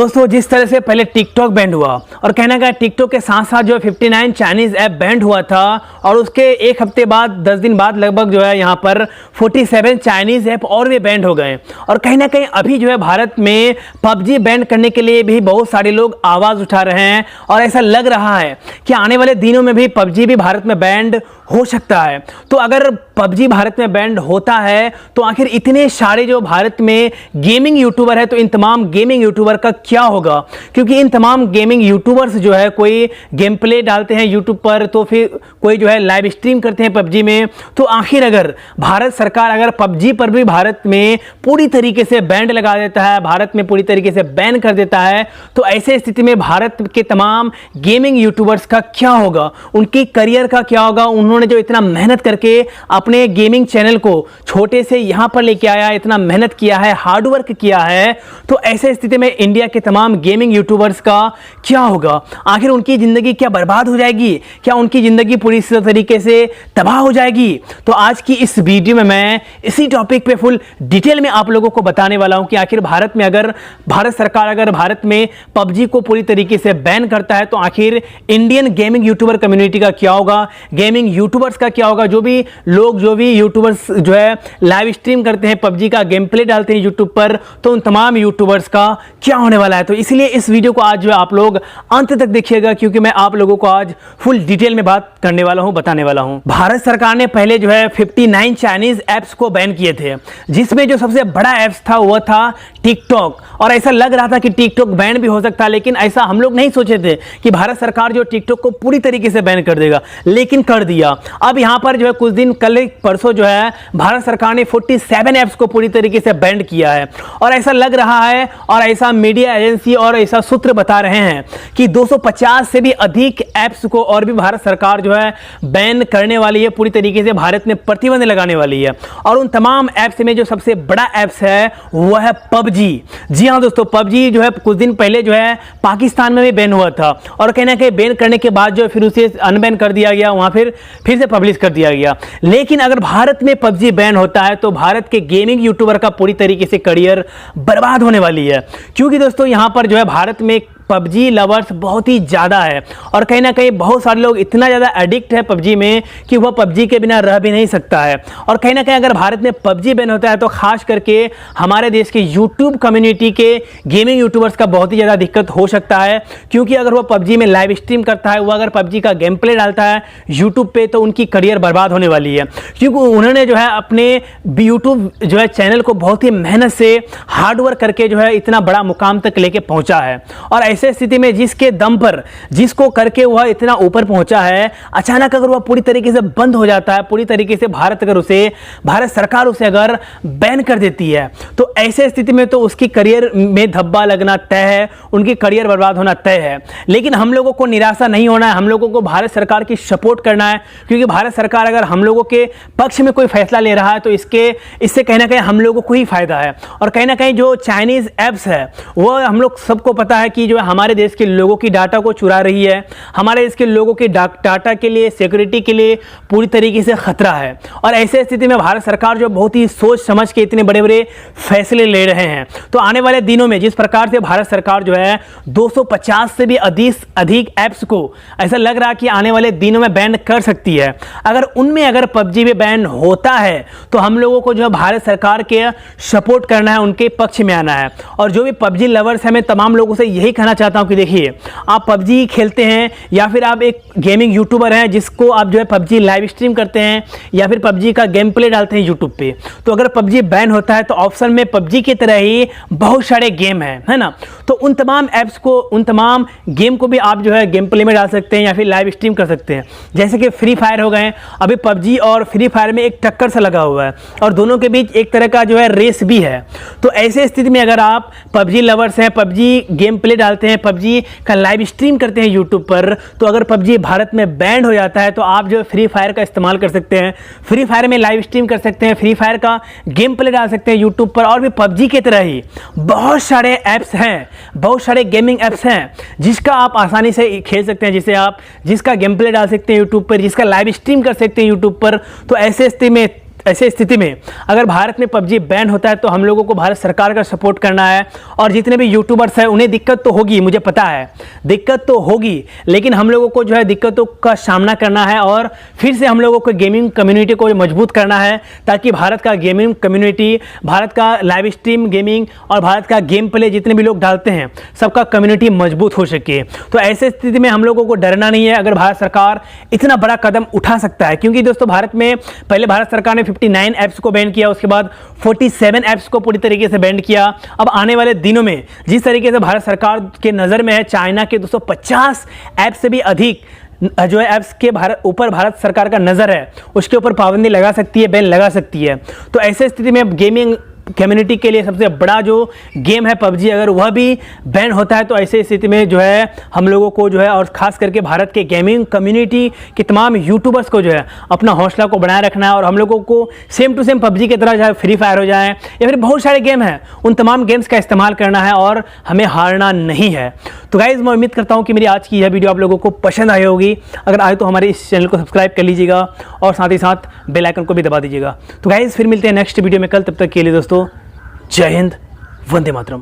दोस्तों जिस तरह से पहले टिकटॉक बैंड हुआ और कहना का टिकटॉक के साथ साथ जो 59 चाइनीज ऐप बैंड हुआ था और उसके एक हफ्ते बाद 10 दिन बाद लगभग जो है यहाँ पर 47 चाइनीज ऐप और भी बैंड हो गए। और कहीं ना कहीं अभी जो है भारत में पबजी बैंड करने के लिए भी बहुत सारे लोग आवाज़ उठा रहे हैं और ऐसा लग रहा है कि आने वाले दिनों में भी पबजी भी भारत में बैंड हो सकता है। तो अगर पबजी भारत में बैंड होता है तो आखिर इतने सारे जो भारत में गेमिंग यूट्यूबर है तो इन तमाम गेमिंग यूट्यूबर का क्या होगा, क्योंकि इन तमाम गेमिंग यूट्यूबर्स जो है कोई गेम प्ले डालते हैं यूट्यूब पर तो फिर कोई जो है लाइव स्ट्रीम करते हैं पबजी में। तो आखिर अगर भारत सरकार अगर पबजी पर भी भारत में पूरी तरीके से बैंड लगा देता है, भारत में पूरी तरीके से बैन कर देता है, तो ऐसे स्थिति में भारत के तमाम गेमिंग यूट्यूबर्स का क्या होगा, उनकी करियर का क्या होगा। उन्होंने जो इतना मेहनत करके अपने गेमिंग चैनल को छोटे से यहां पर लेके आया, इतना मेहनत किया है, हार्ड वर्क किया है, तो ऐसे स्थिति में इंडिया के तमाम गेमिंग यूट्यूबर्स का क्या होगा। आखिर उनकी जिंदगी क्या बर्बाद हो जाएगी, क्या उनकी जिंदगी पूरी तरीके से तबाह हो जाएगी। तो आज की इस वीडियो में मैं इसी टॉपिक पे फुल डिटेल में आप लोगों को बताने वाला हूं कि आखिर भारत में अगर भारत सरकार अगर भारत में पबजी को पूरी तरीके से बैन करता है तो आखिर इंडियन गेमिंग यूट्यूबर कम्युनिटी का क्या होगा, गेमिंग यूट्यूबर्स का क्या होगा। जो भी लोग जो भी यूट्यूबर्स जो है लाइव स्ट्रीम करते हैं पबजी का गेम प्ले डालते हैं यूट्यूब पर, तो उन तमाम यूट्यूबर्स का क्या होने वाला है। तो इसलिए इस वीडियो को आज जो है आप लोग अंत तक देखिएगा, क्योंकि मैं आप लोगों को आज फुल डिटेल में बात करने वाला हूं, बताने वाला हूं। भारत सरकार ने पहले जो है 59 चाइनीज ऐप्स को बैन किए थे, जिसमें जो सबसे बड़ा ऐप्स था वह था टिकटॉक। और ऐसा लग रहा था कि टिकटॉक बैन भी हो सकता है, लेकिन ऐसा हम लोग नहीं सोचे थे कि भारत सरकार जो टिकटॉक को पूरी तरीके से बैन कर देगा, लेकिन कर दिया। अब यहां पर जो है कुछ दिन कल परसों जो है भारत सरकार ने 47 ऐप्स को पूरी तरीके से बैन किया है। और ऐसा लग रहा है और ऐसा मीडिया एजेंसी और ऐसा सूत्र बता रहे हैं कि 250 से भी अधिक ऐप्स को और भी भारत सरकार जो है बैन करने वाली है, पूरी तरीके से भारत में प्रतिबंध लगाने वाली है। और उन तमाम ऐप्स में जो सबसे बड़ा ऐप्स है वह है पबजी। जी हां दोस्तों, पबजी जो है कुछ दिन पहले जो है पाकिस्तान में भी बैन हुआ था और कहीं ना कहीं बैन करने के बाद जो फिर उसे अनबैन कर दिया गया, वहां फिर से पब्लिश कर दिया गया। लेकिन अगर भारत में पबजी बैन होता है तो भारत के गेमिंग यूट्यूबर का पूरी तरीके से करियर बर्बाद होने वाली है, क्योंकि दोस्तों यहां पर जो है भारत में पबजी लवर्स बहुत ही ज़्यादा है और कहीं ना कहीं बहुत सारे लोग इतना ज़्यादा एडिक्ट है पबजी में कि वह पबजी के बिना रह भी नहीं सकता है। और कहीं ना कहीं अगर भारत में पबजी बैन होता है तो खास करके हमारे देश के यूट्यूब कम्युनिटी के गेमिंग यूट्यूबर्स का बहुत ही ज़्यादा दिक्कत हो सकता है, क्योंकि अगर वह पबजी में लाइव स्ट्रीम करता है, वह अगर पबजी का गेम प्ले डालता है यूट्यूब पर, तो उनकी करियर बर्बाद होने वाली है, क्योंकि उन्होंने जो है अपने यूट्यूब जो है चैनल को बहुत ही मेहनत से हार्डवर्क करके जो है इतना बड़ा मुकाम तक लेके पहुँचा है। और ऐसे स्थिति में जिसके दम पर जिसको करके वह इतना ऊपर पहुंचा है, अचानक अगर वह पूरी तरीके से बंद हो जाता है, पूरी तरीके से भारत सरकार उसे अगर बैन कर देती है, तो ऐसे स्थिति में तो उसकी करियर में धब्बा लगना तय है, उनकी करियर बर्बाद होना तय है। लेकिन हम लोगों को निराशा नहीं होना है, हम लोगों को भारत सरकार की सपोर्ट करना है, क्योंकि भारत सरकार अगर हम लोगों के पक्ष में कोई फैसला ले रहा है तो इससे कहीं ना कहीं हम लोगों को ही फायदा है। और कहीं ना कहीं जो चाइनीज ऐप्स है वह हम लोग सबको पता है कि जो हमारे देश के लोगों की डाटा को चुरा रही है, हमारे देश के लोगों की डाटा के लिए, सिक्योरिटी के लिए पूरी तरीके से खतरा है। और ऐसे स्थिति में भारत सरकार जो बहुत ही सोच समझ के इतने बड़े बड़े फैसले ले रहे हैं, तो आने वाले दिनों में जिस प्रकार से भारत सरकार जो है 250 से भी अधिक ऐप्स को ऐसा लग रहा है कि आने वाले दिनों में बैन कर सकती है। अगर उनमें अगर पबजी में बैन होता है तो हम लोगों को जो है भारत सरकार के सपोर्ट करना है, उनके पक्ष में आना है। और जो भी पबजी लवर्स है, मैं तमाम लोगों से यही कहना चाहता हूं कि देखिए, आप पबजी खेलते हैं या फिर आप एक गेमिंग यूट्यूबर हैं जिसको आप जो है पबजी लाइव स्ट्रीम करते हैं या फिर पबजी का गेम प्ले डालते हैं यूट्यूब पे, तो अगर पबजी बैन होता है तो ऑप्शन में पबजी की तरह ही बहुत सारे गेम है ना, तो उन तमाम ऐप्स को, उन तमाम गेम को भी आप जो है गेम प्ले में डाल सकते हैं या फिर लाइव स्ट्रीम कर सकते हैं। जैसे कि फ्री फायर हो गए, अभी पबजी और फ्री फायर में एक टक्कर सा लगा हुआ है और दोनों के बीच एक तरह का जो है रेस भी है। तो ऐसे स्थिति में अगर आप पबजी लवर्स हैं, पबजी गेम प्ले डालते हैं, पबजी का लाइव स्ट्रीम करते हैं यूट्यूब पर, तो अगर पबजी भारत में बैन हो जाता है तो आप जो फ्री फायर का इस्तेमाल कर सकते हैं, फ्री फायर में लाइव स्ट्रीम कर सकते हैं, फ्री फायर का गेम प्ले डाल सकते हैं यूट्यूब पर। और भी पबजी की तरह ही बहुत सारे ऐप्स हैं, बहुत सारे गेमिंग ऐप्स हैं जिसका आप आसानी से खेल सकते हैं, जिसका गेम प्ले डाल सकते हैं यूट्यूब पर, जिसका लाइव स्ट्रीम कर सकते हैं यूट्यूब पर। तो ऐसे स्थिति में ऐसे स्थिति में अगर भारत में पबजी बैन होता है तो हम लोगों को भारत सरकार का सपोर्ट करना है, और जितने भी यूट्यूबर्स हैं उन्हें दिक्कत तो होगी, मुझे पता है दिक्कत तो होगी, लेकिन हम लोगों को जो है दिक्कतों का सामना करना है और फिर से हम लोगों को गेमिंग कम्युनिटी को मजबूत करना है, ताकि भारत का गेमिंग कम्युनिटी, भारत का लाइव स्ट्रीम गेमिंग और भारत का गेम प्ले जितने भी लोग डालते हैं सबका कम्युनिटी मजबूत हो सके। तो ऐसे स्थिति में हम लोगों को डरना नहीं है अगर भारत सरकार इतना बड़ा कदम उठा सकता है, क्योंकि दोस्तों भारत में पहले भारत सरकार ने 59 ऐप्स को बैन किया, उसके बाद 47 ऐप्स को पूरी तरीके से बैन किया। अब आने वाले दिनों में जिस तरीके से भारत सरकार के नज़र में है, चाइना के 250 ऐप से भी अधिक जो है ऐप्स के ऊपर भारत सरकार का नज़र है, उसके ऊपर पाबंदी लगा सकती है, बैन लगा सकती है। तो ऐसे स्थिति में अब गेमिंग कम्युनिटी के लिए सबसे बड़ा जो गेम है पबजी, अगर वह भी बैन होता है तो ऐसे स्थिति में जो है हम लोगों को जो है, और ख़ास करके भारत के गेमिंग कम्युनिटी के तमाम यूट्यूबर्स को जो है अपना हौसला को बनाए रखना है, और हम लोगों को सेम टू सेम पबजी की तरह चाहे फ्री फायर हो जाए या फिर बहुत सारे गेम हैं, उन तमाम गेम्स का इस्तेमाल करना है और हमें हारना नहीं है। तो गाइज़ मैं उम्मीद करता हूँ कि मेरी आज की यह वीडियो आप लोगों को पसंद आई होगी। अगर आए तो हमारे इस चैनल को सब्सक्राइब कर लीजिएगा और साथ ही साथ बेल आइकन को भी दबा दीजिएगा। तो गाइज़ फिर मिलते हैं नेक्स्ट वीडियो में कल, तब तक के लिए दोस्तों जय हिंद, वंदे मातरम।